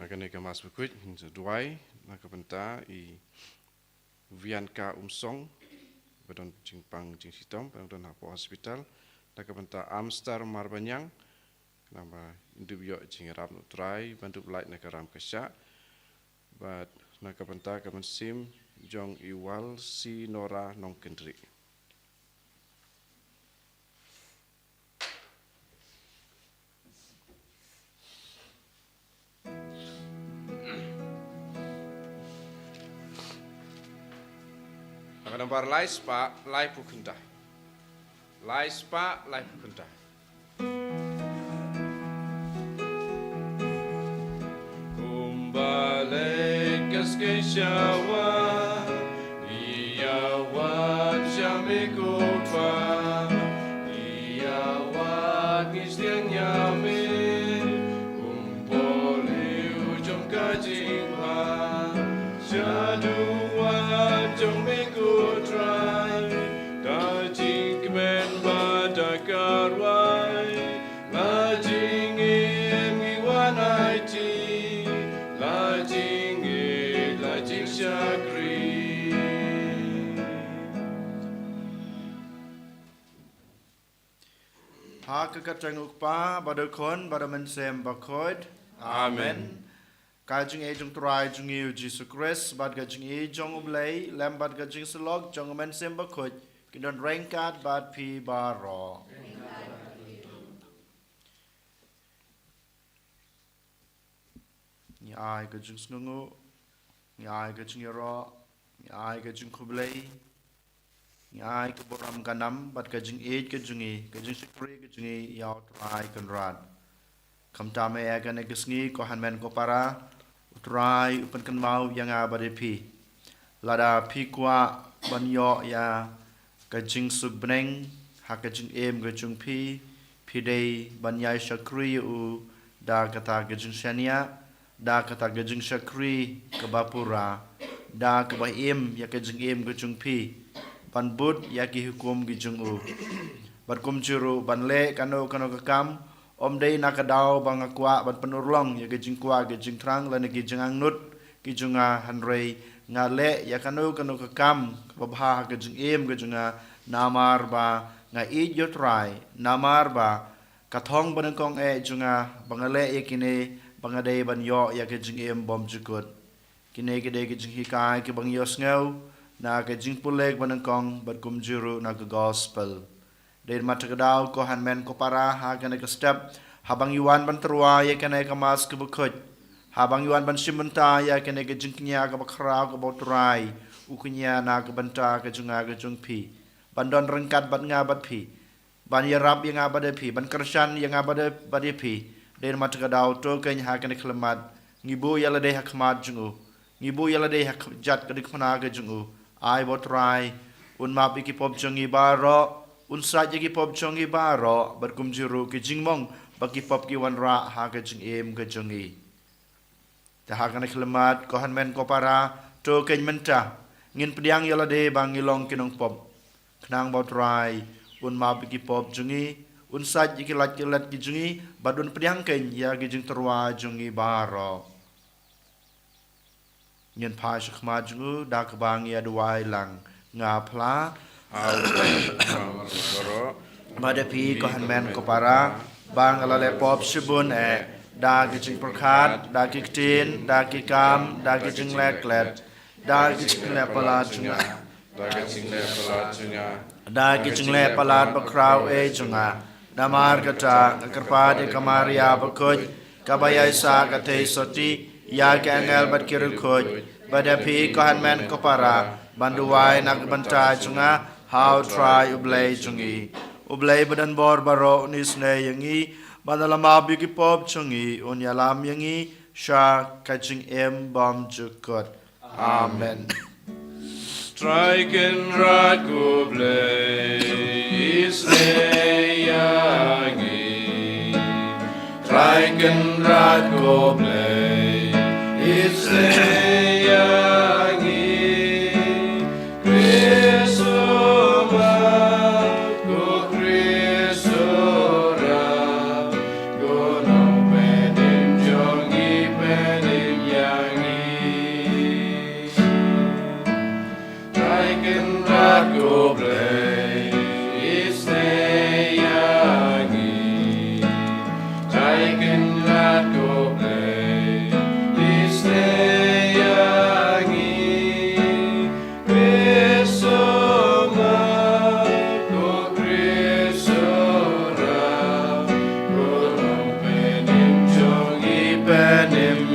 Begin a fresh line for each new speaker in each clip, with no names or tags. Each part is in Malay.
akan kemas berikut sesuai nak benta I Vianka Umsong badon jingpang jing sitom badon hapo hospital nak benta Amstar Marbanyang nama indubio jing rap nutrai bantu belait nak ram kesya bad nak benta kaman sim jong iwal si Nora nong kendri. Nambar lais pa lai pukunda. Lais pa lai pukunda. Kumbalik keskesyawa Iyawat syamikutwa Iyawat ngistiang nyami Kumpoli ujung kajingha Syaduat jong mikutrai Dajing kemen badakarwai Lajing im iwan aiti Lajing syakri
Hakikatang ukpa badakon badamensem bakod. Amen. Kajing ejong turai jong iu Jesus Christ bad kajing ejong ublay lem bad kajing selog jong mensem bakod kidon rengkat bad pi baro. Ni ai kajing snungu ni ai kajing yaro ni ai kajing kublay ni ai keboram kanam bad kajing kajing sikri kajing yaw turai kanrad. Kamtame agan egesngi ko hanmen ko para utrai upan kan mau yang abade pi lada pi kwa banyo ya kajing subneng hakajing kajing pi dei banyai syakri u da kata kajing syania da kata kajing syakri ke bapura da ke bahim ya kajing kajing pi ban bud ya ki hukum kajing u barkum juru banle kano kekam Om day nakadaw bang akwa ban penurlong ya gejing kwa gejing trang lan gejing angnut gejing hanrei ngale ya kanu kekam babha gejing gejing namar ba nga ijotrai namar ba kathong banengkong junga bangale yakine bangade ban yo ya gejing bom jukut kine gede gejing hikai ke bang yos ngau na gejing pulek banengkong bat kumjuru na gospel Dari mata kedau ko hanmen ko para ha kana ke step habang yuan ban terwa ya kana ke mas ke bukut habang yuan ban simenta ya kana ke jingknya ke bakra ke botrai ukunya na ke banta ke junga ke jungpi bandon rengkat bat ngabat pi ban yarab yang abade pi ban kersan yang abade bade pi dari mata kedau to ke ha kana klemat ngibu ya lade hakmat jungu ngibu ya lade hak jat ke dikmana ke jungu ai botrai un map iki pop jungi baro Unsa jagi pop jongi baro berkumjuru ke jingmong bagi pop ki wanra ha ke jing ke jongi. Tahakan kelemat ko hanmen ko para to ken menta ngin pediang yalade bang ilong kinong pop. Kenang bot rai un ma bagi pop jongi unsa jagi lat ki jongi badun pediang ken ya ke jing terwa jongi baro. Ngin pa shkhma jongu dak bang ya duai lang ngapla Bada pi ko hanmen ko para bang alale pop sibun da gijing perkat da giktin da gikam da gijing leklet da gijing lepala junga da gijing lepala bakraw junga namar kata kerpa de kamaria bakoj kabaya isa kate soti ya gangel bat kirul koj bada pi ko hanmen ko para banduai nak banta junga How try ublay jungi ublay badan bor baro nisne yangi badalama bigi pop jungi unyalam yangi sha kaching bom jukot amen
Strike and rock ublay isne yangi Strike and rock ublay isne yangi Many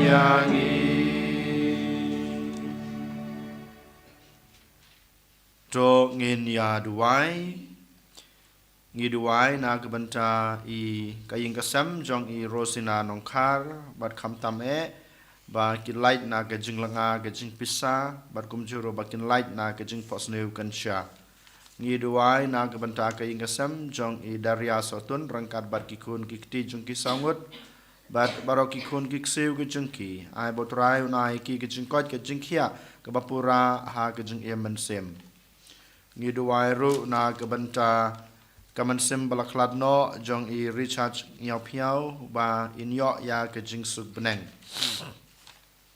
yangi to ngin ya duai ngi duai na kebenta I kaying kasam jong I Rosina nongkar bat kam tam ba kin light na kajing langa kajing pisa bat kumjuro bakin light na kajing posneu kansha ngi duai na kebenta kaying kasam jong I Daria sotun rangkat bat kikun kikti jong kisangut bat baro kikun kikseu kajing ki ai botrai unai ki kajing kot kajing kia kebapura ha kajing emen sem ngi duai ru na kebenta kaman sim balaklat no jong I Richard nyau piau ba inyo ya kajing suk beneng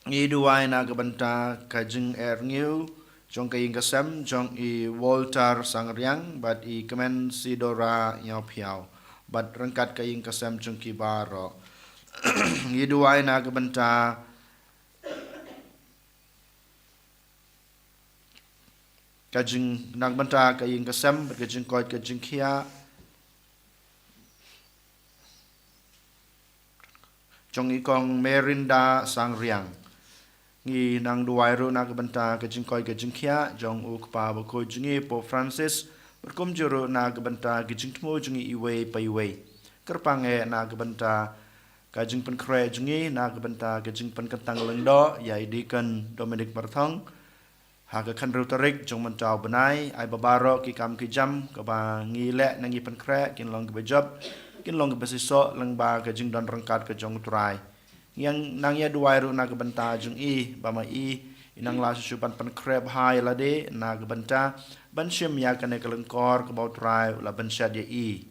ngi duai na kebenta kajing ngiu jong kaying kasam jong I Walter Sangriang bat I kemen Sidora nyau piau bat rengkat kaying kasam jong ki baro ngi duai na kebenta kajing nang benta kaying kasam kajing koit kajing kia jong ikong Merinda Sangriang ngi nang duai ru na benta kajing koit kajing kia jong ukpa bako jungi Po Francis berkum juru na benta kajing tmo jungi iwe paiwe kerpange na benta kajing penkre jungi na benta kajing penkentang lengdo yai dikan Dominic Marthong Haga kan rutarik jong mentau benai ai babaro ki kam ki jam ka ba ngi le nangi pen kre kin long ke job kin long ke besiso lang ba ka jing don rengkat ke jong turai yang nang ya duai ru na ke benta jong I ba ma I inang la susupan pen kre hai la de na ke benta ban syem ya kan ke lengkor ke bau turai la ban syad ya I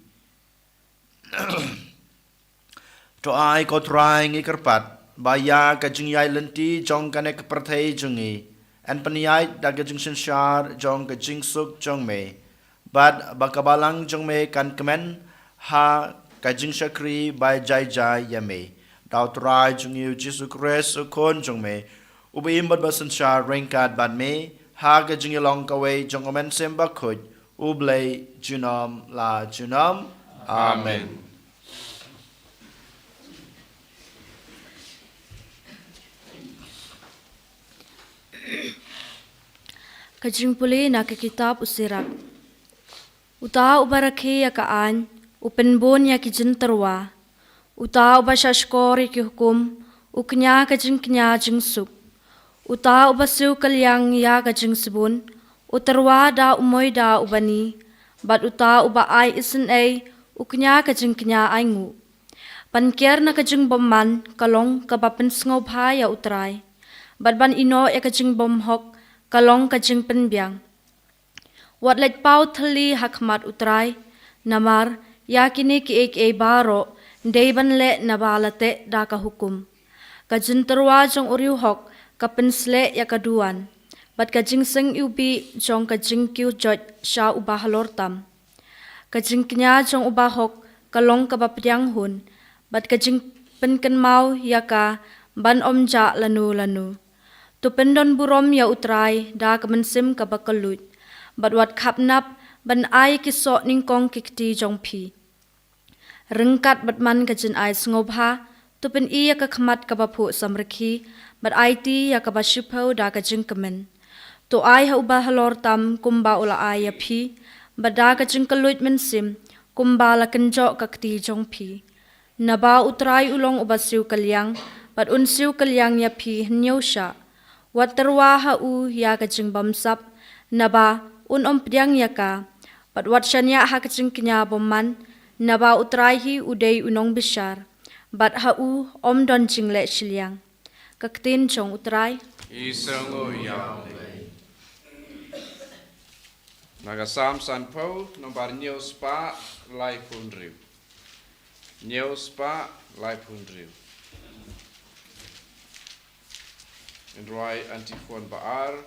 to ai ko turai ngi kerpat ba ya ka jing yai lenti jong kan ke perthai jong I and paniai da kajing shar jong kajing suk jong me bad bakabalang jong me kan kemen ha kajing shakri by jai jai yame daw trai jong yu jisu kres kon jong me ubi imbad basan shar rengkat bad me ha kajing long kawai jong omen semba khoj ublay junam la junam amen
Kajing puli na ke kitab usirak. Uta ubarakhi ya kaan, upenbon ya ki jintarwa. Uta ubashashkori ki hukum, uknya kajing knya jing suk. Uta ubasiu kalyang ya kajing sibun, utarwa da umoy da ubani. Bat uta uba ay isin ay, uknya kajing knya ay ngu. Pankier na kajing bomman, kalong kabapen sngop ha ya utray. Bat ban ino ya kajing bom hok, kalong kajing penbiang. Wat let pau thali hakmat utrai, namar yakini ki ek e baro, deiban le nabalate da ka hukum. Kajin terwa jong uriu hok, kapensle ya kaduan. Bat kajing seng ubi jong kajing kiu joj sya ubah lortam. Kajing knya jong ubah hok, kalong kabapiang hun. Bat kajing penken mau ya ka, ban omja lanu. Tu pendon burom ya utrai da kemensim ka bakalut bat wat khapnap ban ai kisok ningkong kikti jong pi rengkat bat man ka jin ai ngobha tu pen I ya ka khmat ka bapu samrekhi bat ai ti ya ka bashipau da ka jing kemen tu ai ha ubah lor tam kumba ula ai ya pi bat da ka jing kalut mensim kumba la kenjok ka kti jong pi naba utrai ulong ubasiu kalyang bat unsiu kalyang ya pi nyosha Waterwa hau ya kajing bamsap, naba pediang ya ka, pat wat shanya ha kajing kenya bomman, naba utraihi udai unong bishar, bat hau don jing le shiliang. Kaktin chong utrai.
Isango ya. Naga sam san po nombar news pa lai punriu. News pa lai punriu. Indrai antifon baar,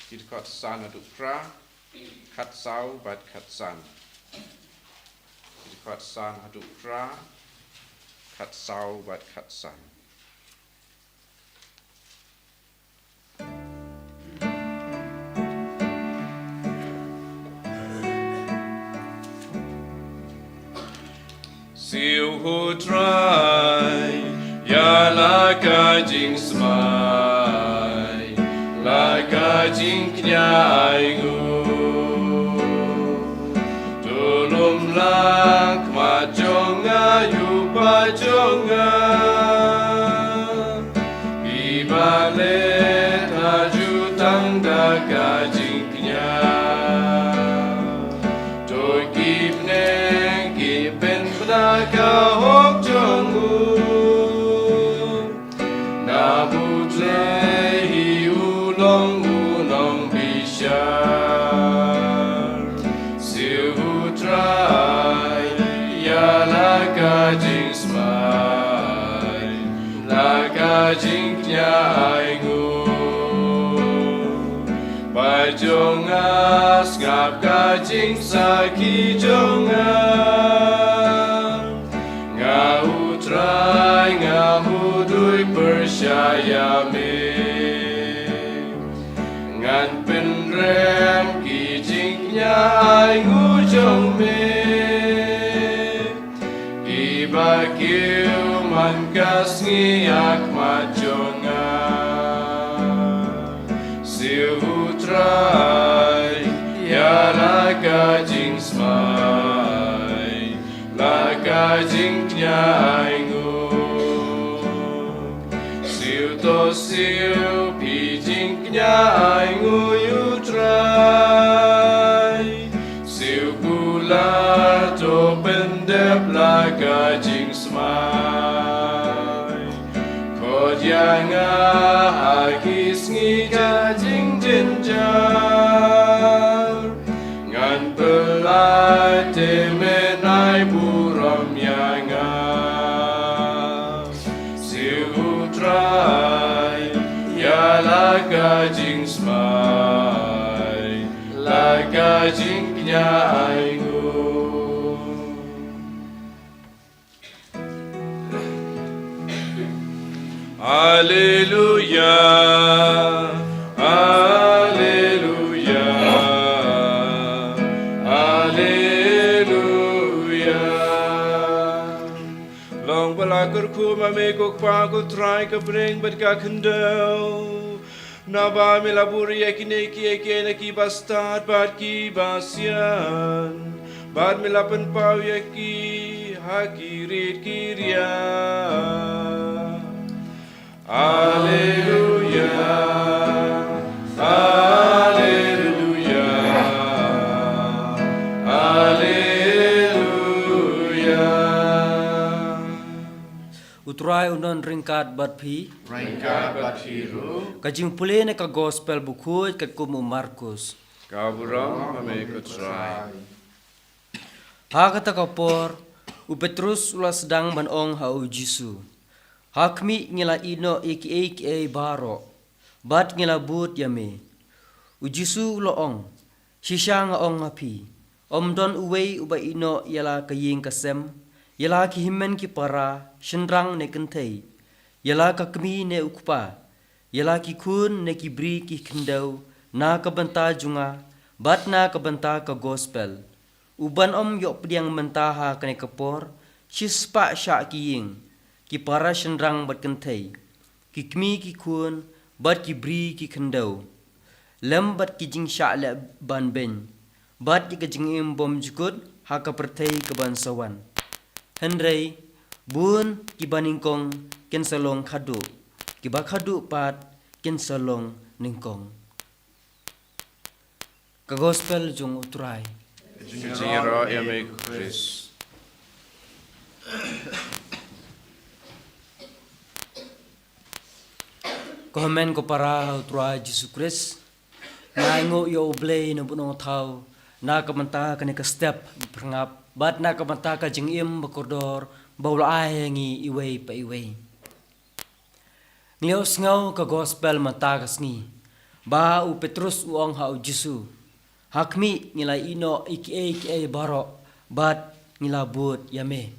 kit kat san adukra, kat sau bat kat san. Kit kat san adukra, kat sau bat kat san. Siu hu try, ya la
ka jing smai la ka jing knya ai ngu tulum lak ma jonga yu pa jonga ibale ta ju tang da ka jing knya tôi kịp nên kịp bên bna ka hok jongu na bu tle hi u long bishar siu trai ya la ka jing smai la ka jing nya ai ngu Bai jonga skap ka jing sa ki jonga nga utrai nga hudui percaya me ngan penrem ki jing nya ai ngu jong me ki bakiu man kas ngiak ma jonga siu try ya la ka jing smai la ka jing nya ai ngu siu to siu pi jing nya ai ngu you try siu kula to pendep la ka jing smai kod yang agis ngi ka jing jinjar ngan pelai te menai buram yanga siu trai ya la ka jing smai la ka jing nya ai ngu Hallelujah, Hallelujah, Hallelujah. Long balakur ku mame kok pa ku try ka bring but ka kendel. Na ba mi laburi ekine ki bastard bat ki basyan. Bad mi lapen pau ki hakirit kiria. Hallelujah, Hallelujah, Hallelujah.
Utrai unon ringkat bat phi
Ringkat batiru
kajing pule ne ka gospel buku kat kumu Markus
Kaburam mame ko try.
ha kata kapor u Petrus ulas sedang banong ha u Jisu hakmi ngila ino iki baro bat ngila but yame u Jisu loong shisha nga ong api omdon uwei uba ino yala kaying kasem yala ki himen ki para shendrang ne kentei yala ka kmi ne ukpa yala ki kun ne ki bri ki kendau na ka banta junga bat na ka banta ka gospel uban om yok pediang mentaha kane kapor shispa sha ki ying ki para shendrang bat kentei ki kmi ki kun bat ki bri ki kendau lem bat ki jing sha le ban ben bat ki jing im bom jukut ha ka pertei ke ban sawan henrei bun ki baningkong ken salong khadu ki ba khadu pat ken salong ningkong ka gospel jong utrai
Jingero yame ko Chris.
Komen ko para utrai Jesus Christ na ngo yo oblay no bunong thau na kamanta kani ka step prangap bat na kamanta ka jingim bakordor baul ai ngi iway pa iway Nglios ngau ka gospel mata kasni ba u Petrus uong ha u Jisu hakmi ngila ino iki baro bat ngila but yame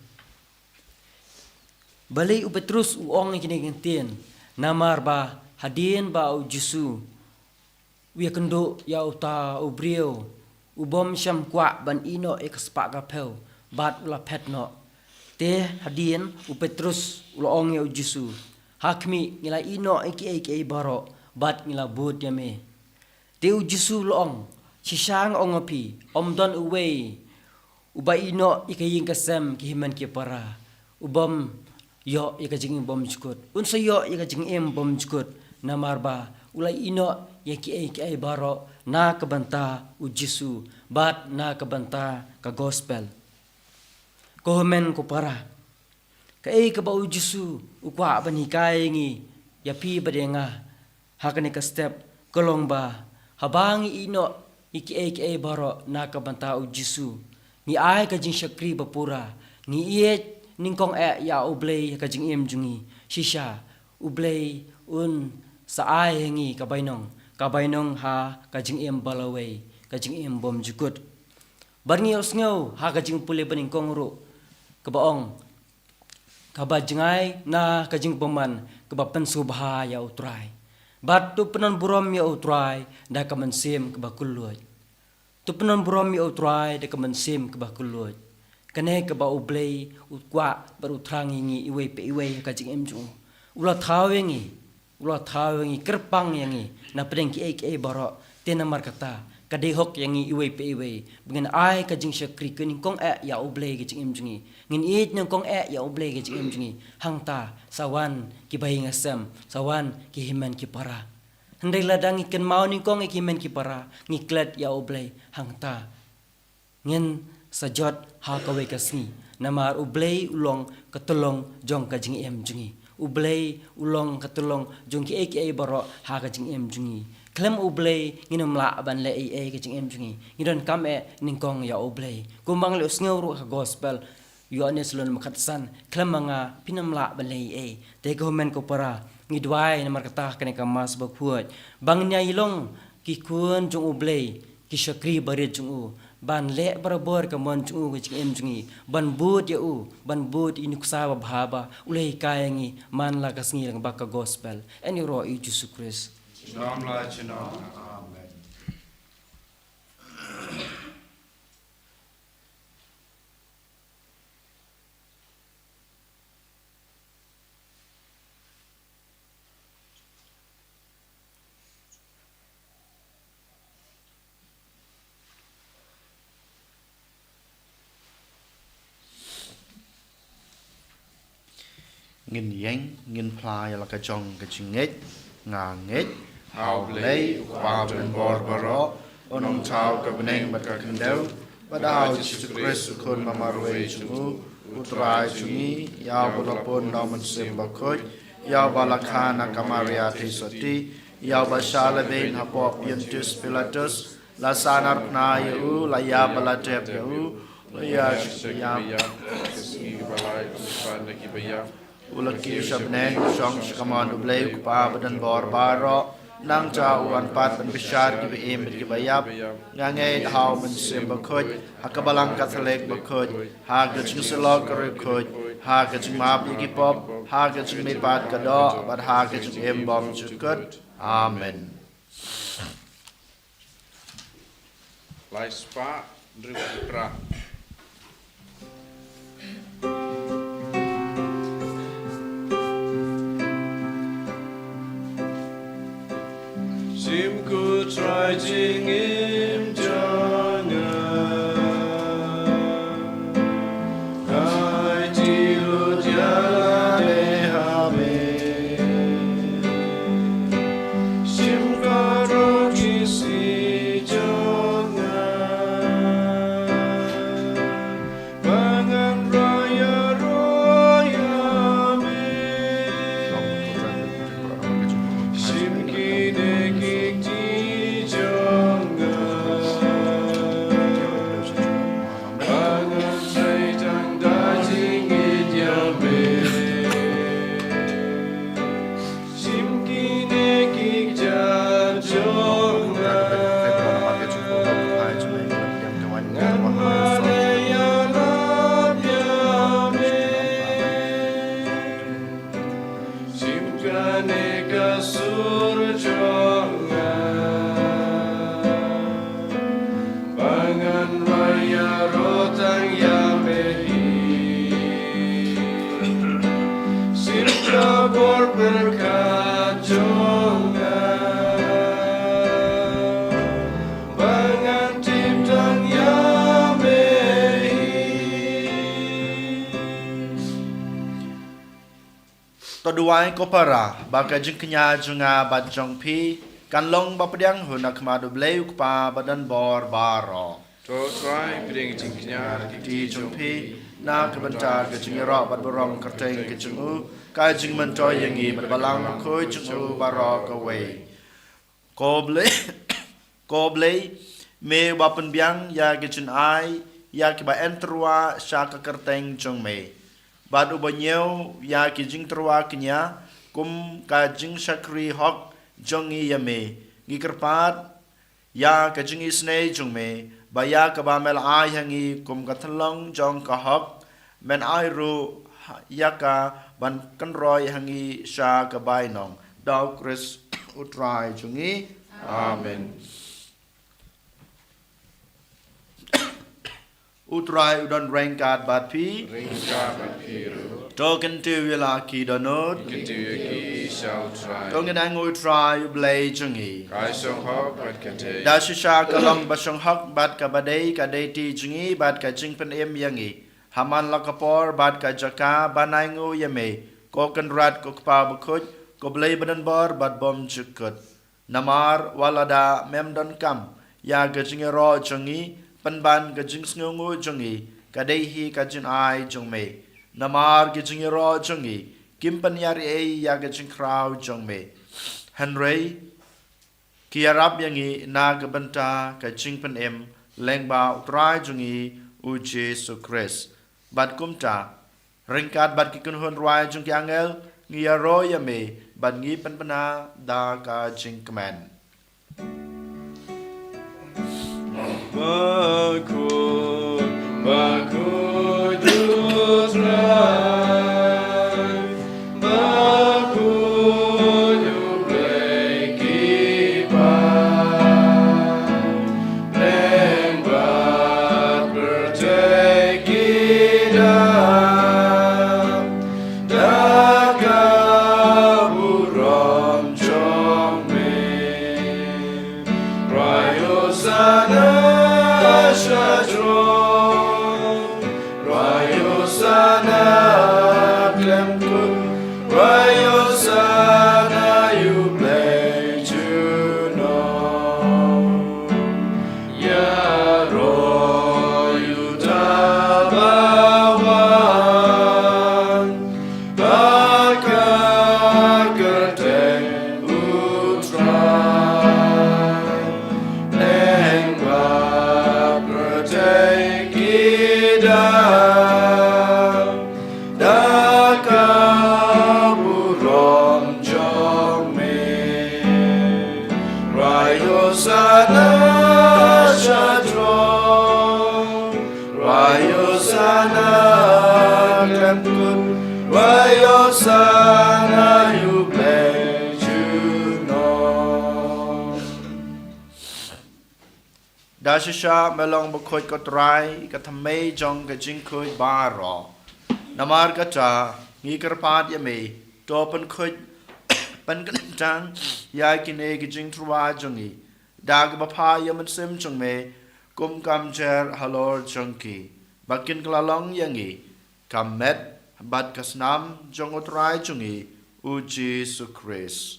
bali u Petrus uong ikini gentien namar ba hadien ba u Jisu wi kendo ya uta ubrio ubom syam kwa ban ino ekaspa kapel bat ula petno te hadien u Petrus uong ya u Jisu hakmi ngila ino eki baro bat ngila bud yame teu jisu loong sisang ongopi omdon uwei uba ino ikaying kasem kihiman ki para ubam yo ikajing bom jukut unsa yo ikajing bom jukut namarba ulai ino eki baro na kabanta u jisu bat na kabanta ka gospel kohmen ko para kai ka ba u jisu ukwa bani kai ngi ya pi badenga hakani ka step kolong ba habangi ino iki baro na kabanta u jisu ni ai ka jing shakri bapura ni iet ningkong ya ublay ka jing jungi shisha ublay un sa ai ngi kabainong ha ka jing balaway ka jing bom jukut barngi osngaw ha ka jing pule baning kongro kabaong kabajngai na ka jing paman kabapan subha ya utrai batu penan buram ya utrai da ka mansim kabakulloy tu penan buram ya utrai da ka mansim kabakulloy kane ka ba ublay ukwa baru trangingi iwe pe iwe ka jing jung ula thawengi kerpang yangi na pedeng ki baro tenamar kata kadehok yangi iwe pe iwe dengan ai ka jing shakri kening kong ya ublay ki jing jungi ngin it nang kong ya ublay ki jing jungi hangta sawan ki bayi ngasam sawan ki himan ki para hendai ladang ikan mau ning kong ki himan ki para ngiklat ya ublay hangta ngin sajot ha kawe kasni namar ublay ulong katulong jong ka jing jungi ublay ulong katulong jong ki baro ha ka jing jungi klem ublay nginum la ban le ka jing jungi ngidon kam ningkong ya ublay kumbang le usngawru ka gospel yo ane selon makatsan klem manga pinam la ban le te ko men ko para ngidwai namar kata kane kamas bakhuat bangnya ilong ki kun jong ublay ki shakri barit jong u ban le barabor ka mon jong ki jing jungi ban bud ya u ban bud inuksa bahaba ulai kayangi man la kasngi lang baka gospel en ro i Jesus Christ
Shalom la chino. Amen.
ngin yang ngin plai la ka jong ka chinget nga nget hau lei wa ben bor baro onom chau ka beneng ba ka kendel badau Jesus Christ kon mamarwe chu utrai chungi ya bolapon na man sem ba khoi ya balakhana kamaria tisoti ya bashala ben hapo piantus pilatus la sanar na yu la ya balatep yu la ya
Kesni balai kupan lagi bayar.
ulaki shabnen shong shkaman ublay kupa badan bor baro nang cha uan pat ban bishar ki beem ki bayap ngangai haw men sim bakhoj hakabalang kathalek bakhoj ha gaching selok kare khoj ha gaching map ki pop ha gaching me pat kado bat ha gaching em bom chukut amen
Lai spa dripra.
Sim ku try jing im jangan kai ti lu jala de hame sim karo kisi jangan bangan raya me sim kine Por jonga Bangantim tang
Toduai kopara baka jing kenya junga bat jong pi kan long bapediang hunak madu bleu kpa badan bor baro
To try bring jingnya
di jong pi na kebentar ke jing ro bat borong kerteng ke jungu ka jing mentoy yangi bat balang khoi jungu baro ka wei koble me bapen biang ya ke jin ai ya ke ba entrua sha ka kerteng jong me Badu banyau ya ki jing terwa kenya kum ka jing sakri hok jongi yame gikerpat ya ka jing isne jungme baya ka ba mel ai hangi kum ka thlong jong ka hok men ai ru ya ka ban kan roi hangi sha ka bai nong dau Chris utrai jungi amen Utrai udon rengkat bat pi
Ringka Batpiru
Token tu wila ki donut
Ketuki shall try
Tongen ang utrai blay jungi
Kai song hok bat kate
Da shisha kalong basong hok bat ka badai ka ti jungi bat ka jing pen em yangi Haman lakapor bat ka jaka banay ngu yame Koken rat ko kpa bukut ko blay badan bor bat bom chukut Namar walada mem don kam Ya ka jingi ro jungi Penban ka jing sngungu jungi Kadehi ka jin ai jung me Namar ka jingi ro jungi Kimpan yari ay ya ka jing kraw jung me Henry Kiarab yangi na ka banta ka jing pen em Lengba utrai jungi u Jesu Christ Bat kumta Ringkat bat kikun hun ruai jung ki angel Ngia ro ya me Bat ngi penpena da ka jing kemen
Bakut utrai Bakut ublei kipai Lengbat berteki dam Daka buram jome Rayo sana Shadron, Rayo Sana, Klemkut, Rayo Sana, you play to know. Yaro, you tabawan, Baka kerteng utrai, Lengba. Take it down, Daka burom jome, Rayo sana shadron, Rayo sana klemkut, Rayo sana you play to know.
Dashisha melong bukhoi kotrai kathamei jong ka jingkhoi baro namar kacha ngi karpat yame topen khoi pan kan ya kine ki jing truwa jongi dag bapha yaman sim jongme kum kam jer halor jongki bakin klalong yangi kamet bat kasnam jong utrai jongi u Jesu Christ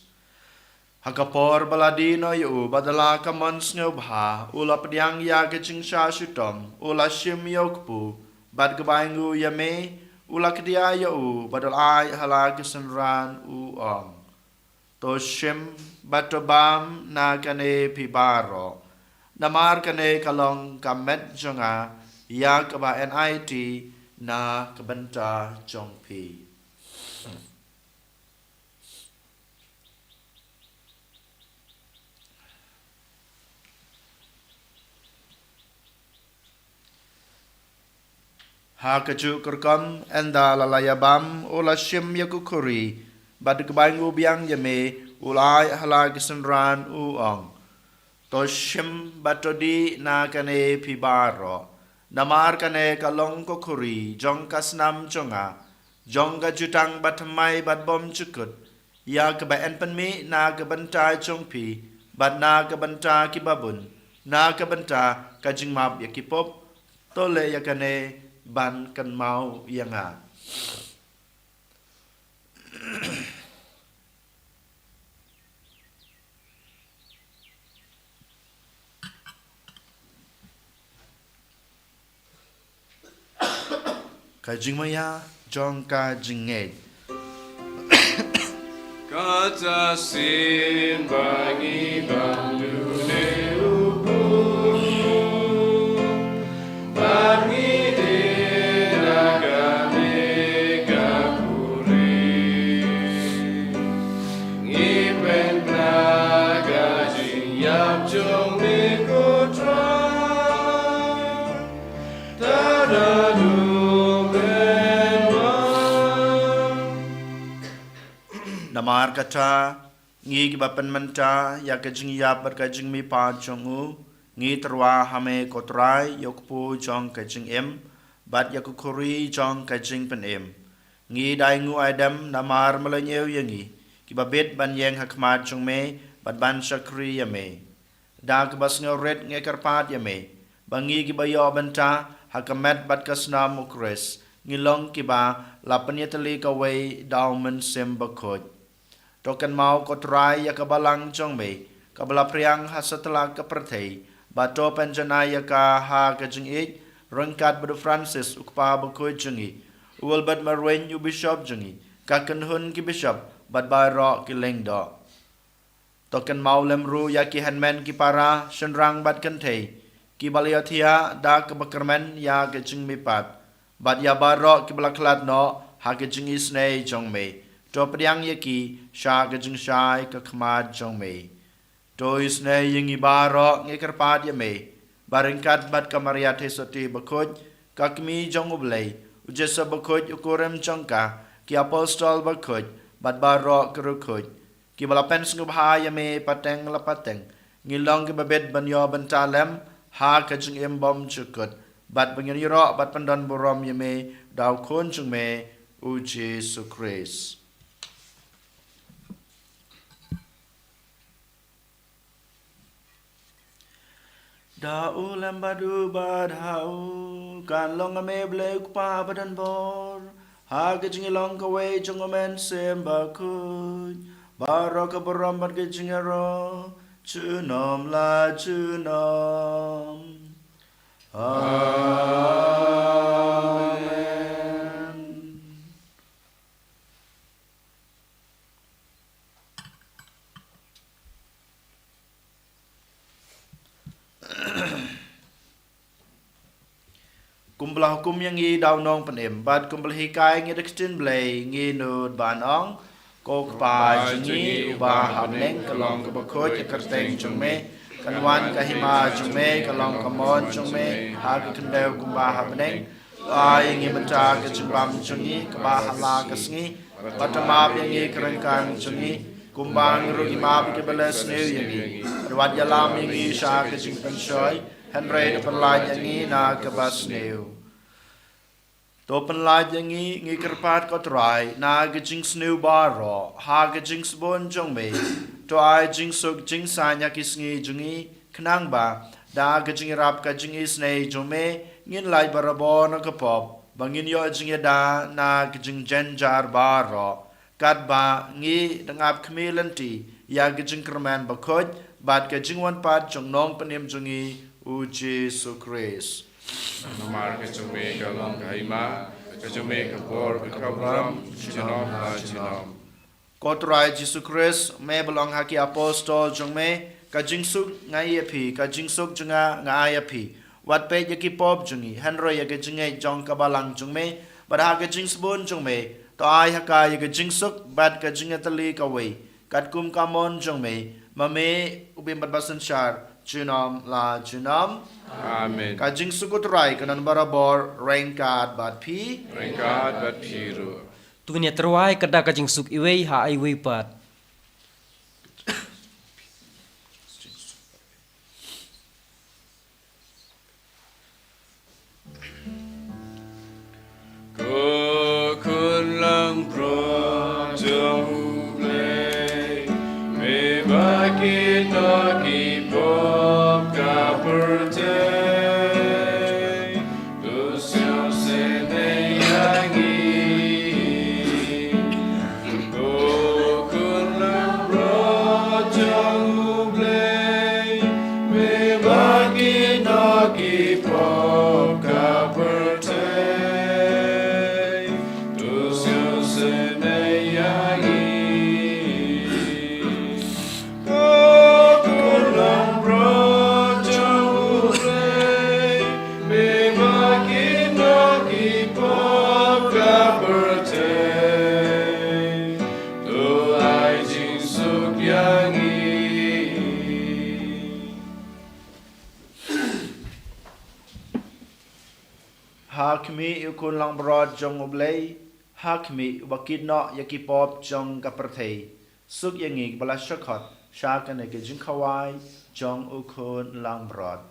Hakapor baladino yu badala kaman snobha ula pediang ya kecing sha shutom ula shim yokpu bad gabaingu yame ula kedia yu badal ai hala kesenran u ong to shim batobam na kane pibaro namar kane kalong kamet jonga ya kaba NIT na kabenta jongpi Hakaju kerkam enda lalayabam ula shim yakukuri bad kebaingu biang yame ulai hala kesenran uong to shim batodi na kane pibaro namar kane kalong kokuri jong kasnam jonga jong ka jutang batmai bat bom chukut ya ke ba en pen mi na ke banta chong pi bat na ke banta ki babun na ke banta ka jing map ya ki pop to le ya kane ban kan mau ya nga ka jing maya jong ka jing nge
Kata sin bagi bandune upu bagi dinagame kapuri ngipen naga jinyap jong mikotra tadadu
Namar kata ngi bapan menta ya kajing ya ber kajing mi pa chongu ngi terwa hame kotrai yokpu jong kajing em bat yakukuri jong kajing pen em ngi dai ngu adam namar malanyeu yangi ki babet ban yang hakmat chong me bat ban shakri ya me da ke bas ngoret nge karpat ya me bangi ki bayo benta hakamet bat kasna mukres ngilong ki ba lapanyatali kawai daumen sem bakot Token mau kotrai ya kabalang jong me kabala priang hasatala kapertei bato penjana ya ka ha kajing ik rengkat bedu Francis ukpa bakoi jengi uwal bad marwen yu bishop jengi kaken hun ki bishop bad bayro ki lengdo Token mau lemru ya ki henmen ki para shenrang bad kentei ki baliatia da kebakermen ya kajing mi pat bad ya baro ki balaklat no ha kajing isnei jong me to priang yaki sha kajing shai ka khmat jong me to isne yingi baro nge karpat ya me baringkat bat kamaria thesoti bakoj kakmi jong ublei ujesa bakoj ukorem jongka ki apostol bakoj bat baro kerukoj ki balapen sngubha ya me pateng lapateng ngilong ki babet banyo bantalem ha kajing embom chukut bat bangin yiro bat pandan borom ya me daw khon chung me u Jesu Christ Da ulam badu badhau kan long ame blek pa badan bor ha kejing long kawe jongomen semba kuj baraka boram bad kejing ro chunom la chunom amen Kumblah hukum yang ngi daw nong penem bat kumblah hikai ngi dekstin blay ngi nud ban ong ko pa jingi ubah hamleng kalong kabakot kerteng jungme kanwan kahima jungme kalong kamon jungme hag kendau kumbah hamleng ay ngi benta kejumbam jungi kabah hala kesngi batamap yang ngi kerengkang jungi kumbang rugi map ke belas new yang rawat yalam yang ngi sha kejing pensoi Henry penlaj yang na kebas new. To penlaj yang ngi kerpat ko try na kejing snew baro ha kejing sebon jong me to ai jing suk jing sanya kisngi jungi kenang ba da kejing rap kejing isne jong me ngin lai barabo na kapop bangin yo jing da na kejing jenjar baro kat ba ngi dengap kemilanti ya kejing kerman bakoj bat kejing wan pat jong nong penim jungi U Jesu Christ.
Namar kecume kalong kahima, kecume kapor bekabram, chinom la chinom.
Kotrai Jesu Christ, me belong haki apostol jong me, kajing suk ngai api, kajing suk junga ngai api. Wat pe yaki pop jungi, Henry yaki jingai jong kabalang jong me, bad kajing sebon jong me, to ai haka yaki jing suk, bad kajing atali kawai, kat kum kamon jong me, mame ubim badbasan syar, Junam la junam.
Amen.
Kajing sukut rai kanan barabor rengkat bat pi.
Rengkat bat piru.
Tunya terwai kada kajing suk iwei ha ai wei pat.
Ko kun lang pro jong ble Bakit nakipop ka pertay? Gusto sinayangi. Kukun lang rojang ublay. May bakit nakipop ka pertay? Gusto sinayangi.
Hakmi ukun lang brod jong ublay, hakmi wakid no yakipop jong kapertay. Suk yangi bala shakot, shakan ke jing kawai jong ukun lang brod.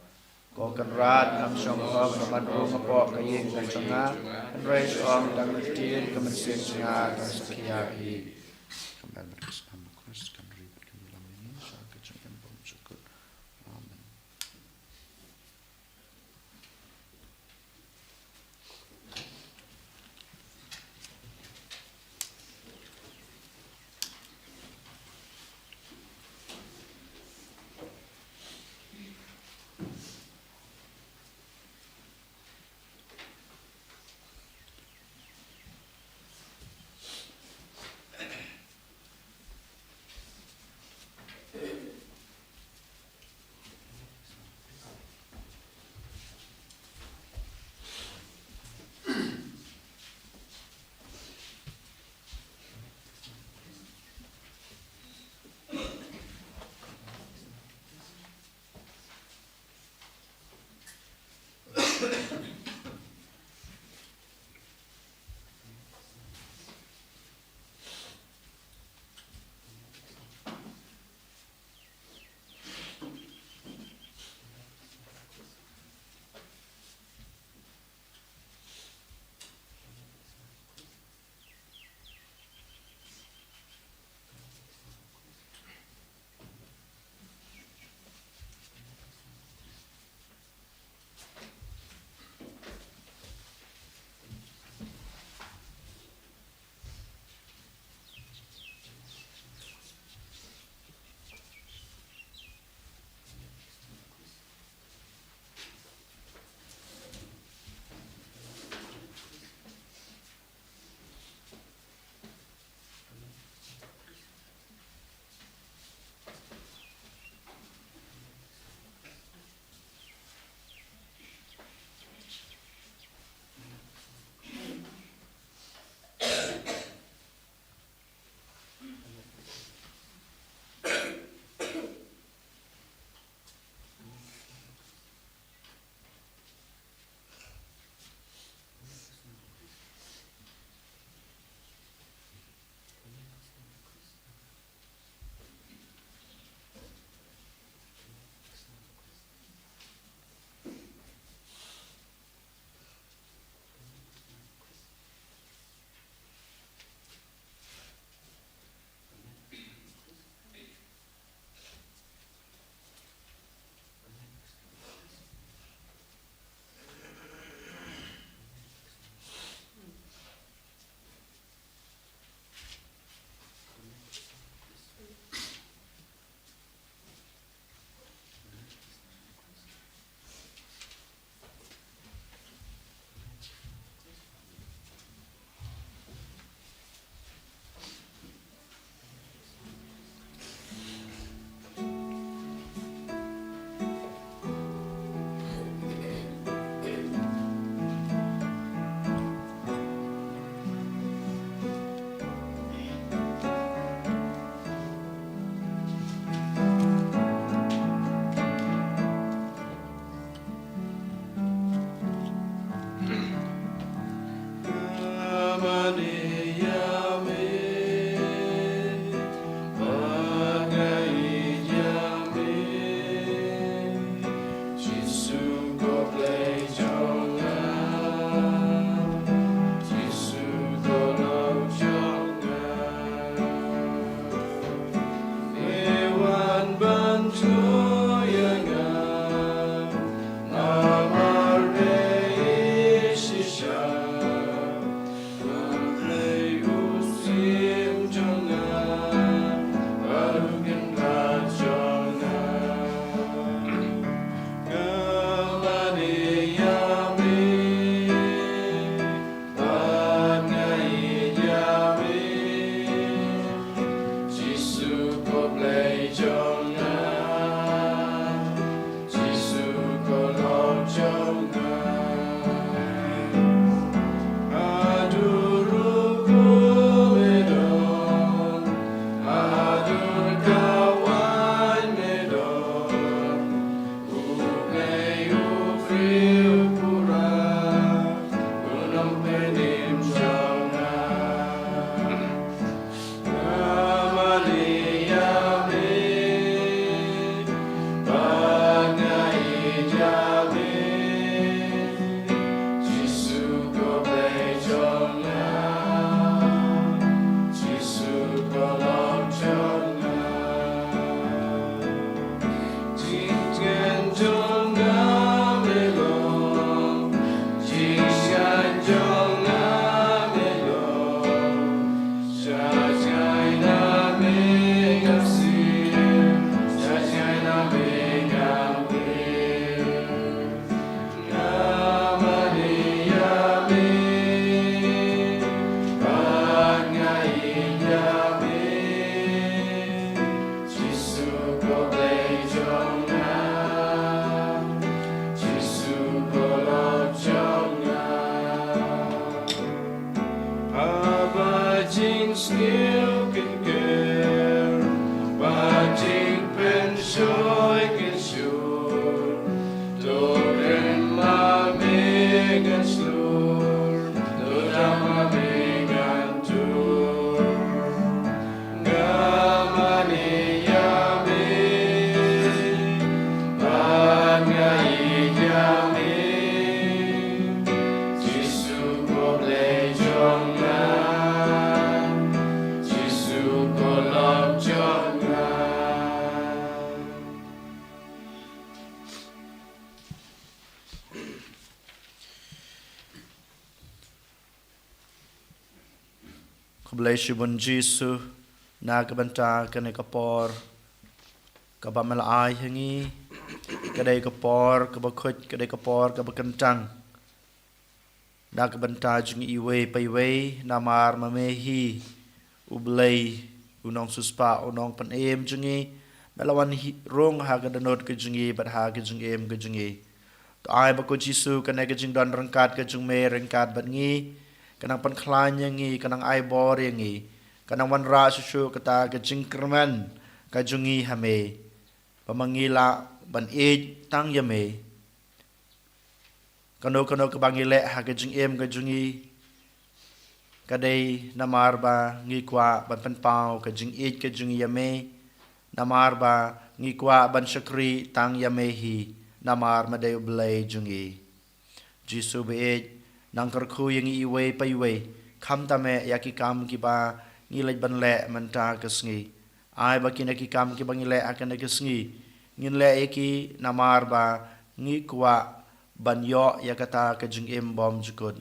Ko kan rat am shong hop naman rung apo kayeng dan changa, and raise on dan matin kemensin nga dan sekia hi. Kembali berkisah Kristus kan ribet kami lama ini, shakan jong bom syukur. Amen. Kubleshi bun Jesu na kabanta kene kapor kabamel ai hangi kadai kapor kabakut kadai kapor kabakentang na kabanta jung iwe paiwe namar mamehi ublei unong suspa unong panem jungi melawan rong hagadanot ke jungi bat ha ke jungem ke jungi to ai bako Jesu kene ke jing don rengkat ke jung me rengkat bat ngi kanang panklan yang ngi kanang ai bor yang ngi kanang wan ra susu kata ke jingkerman ka jungi hame pamangila ban e tang yame kano ke bangile ha ke jing em ke jungi kadai namar ba ngi kwa ban panpau ke jing e ke jungi yame namar ba ngi kwa ban syakri tang yame hi namar madai blai jungi Jesu be nang kerku yang iwe paiwe kam tame yaki kam ki ba ngilaj ban le manta kesngi ai ba kina ki kam ki bangile akan kesngi ngin le yaki namar ba ngi kwa ban yo yakata ke jing em bom jukut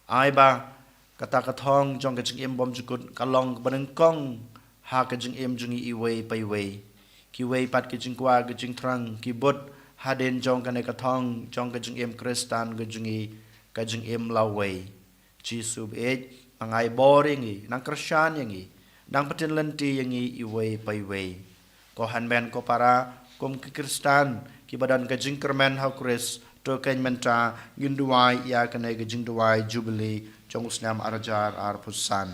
ai ba kata kathong jong ke jing em bom jukut kalong baneng kong ha ke jing em jungi iwe paiwe ki we pat ke jing kwa ke jing trang ki bot haden jong kane kathong jong ke jing em kristan ke jungi kajing em laway Jesu be angai boring nang Kristan yangi nang patin lenti yangi iwe paiwe ko hanben ko para kom ke Kristan ki badan kajing kermen ha Kris to ken menta ginduai ya kane kajing duai jubilee jong usnam arajar ar pusan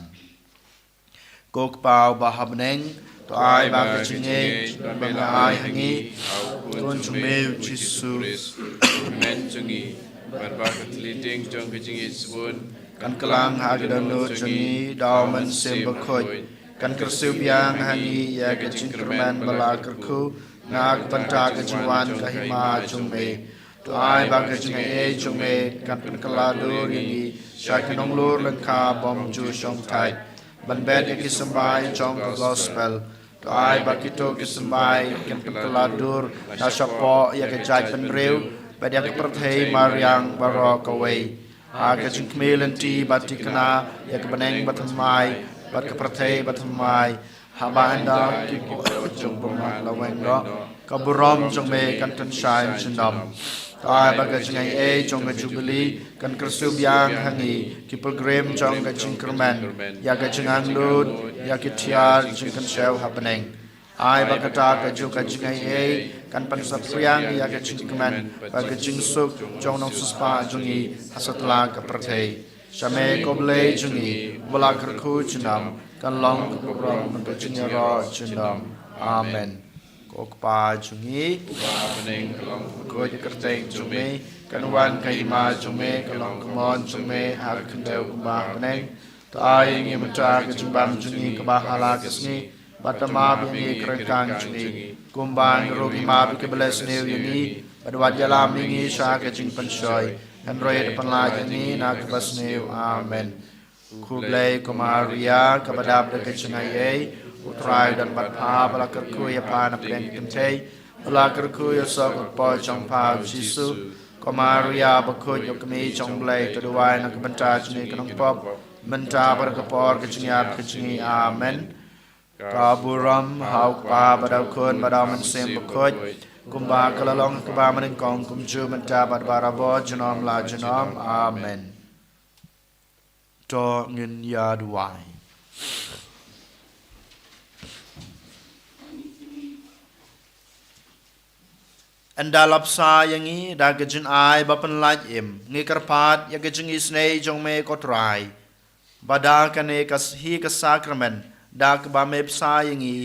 ko pau bahabneng to ai ba kajing e bang ai hangi kon chume Jesu
men jungi Barbakat leading jong kajing isbun
kan kelang hagdano jungi dauman sembakot kan kersubyang hani ya kajing kerman balakerku nak banta kajingwan kahima jungme to ai ba kajing e jungme kan kelado yangi syakinong lur lengka bom ju shong tai ban bed kisambai jong gospel to ai ba kito kisambai kan keladur na syapo ya kajai penreu Badia keperthai Mariang Barok away. Aga jingkmelanti batikana ya kebeneng batmai bat keperthai batmai haba anda ki jong boma laweng ro kaburom jong me kan tan shai chendam. Tai baga jingai e jong ga jubilee kan kersubyang hangi ki program jong ga jingkerman ya ga jingang lut ya ki tiar jingkan show happening. Ai bakata ka ju ka jingai e kan pan sapriang ya ka jingkeman ba ka jingsuk jong nong suspa jungi asatla ka prathai shame koble jungi wala kerku chinam kan long ka prom ka jinyara chinam amen kokpa jungi
Apening kalong
ko je kerteng jungi kan wan ka ima jungi kan long kamon jungi har kendeu ba peneng ta ai ngi mata ka jumbam jungi ka ba hala kesni Batama bingi kerengkang jungi kumbang rogi ma bi kebeles neu yani badwat jalam bingi sha ke jing pensoi henroy depan la yani na kebas neu amen kublai kumaria kabadab de kechengai utrai dan batha bala kerku ya pana preng kentei bala kerku ya sok po chong pa Jesu kumaria bakut yo kemi chong blai to duai na kebanta jungi kanong pop menta berkepor kechengiat kechengi amen Kaburam hau pa badau kun badau mensem bakut kumba kalalong kuba menengkong kumju menta bad barabo jenom la jenom amen to ngin ya duai Endalap sa yangi da gejin ai bapen laj im ngi karpat ya gejing isnei jong me kotrai bada kane kas hi kas sakramen da ke ba me sa yangi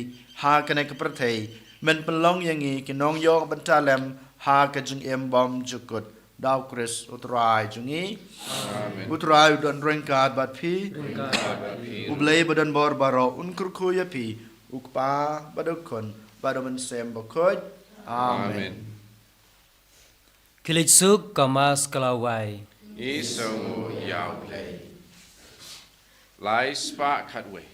ha kane ke perthei men pelong yangi kinong yong bentalem ha gejing im bom jukut dau kris utrai jungi utrai don rengkat bat pi ublei badan bor baro unkurku ya pi ukpa badukon badamen sem bokoj amen.
Kilit suk kamas kalawai.
Isomu Yahweh. Lai spark hadway.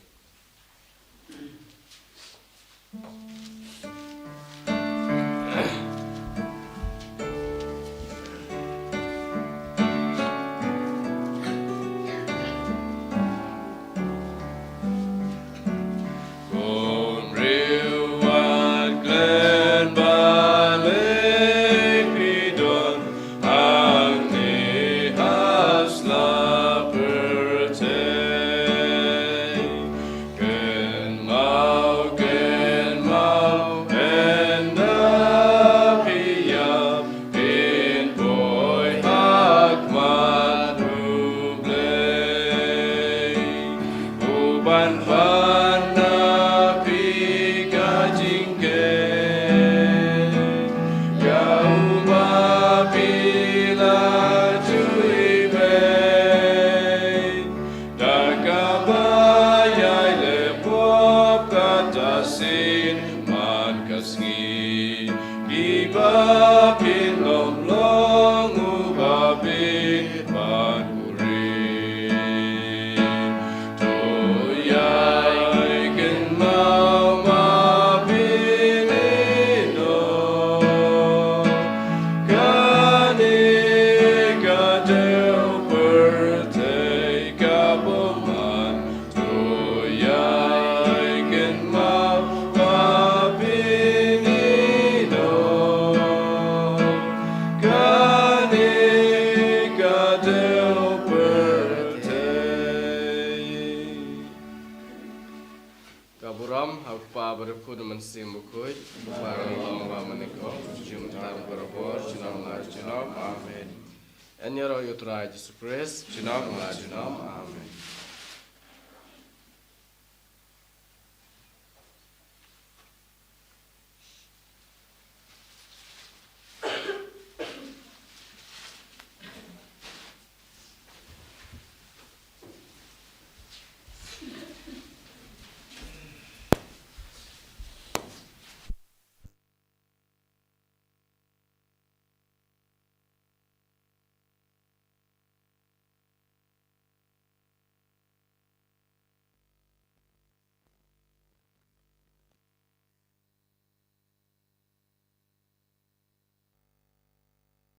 En yaro yutrai Jesus Christ.
Amen.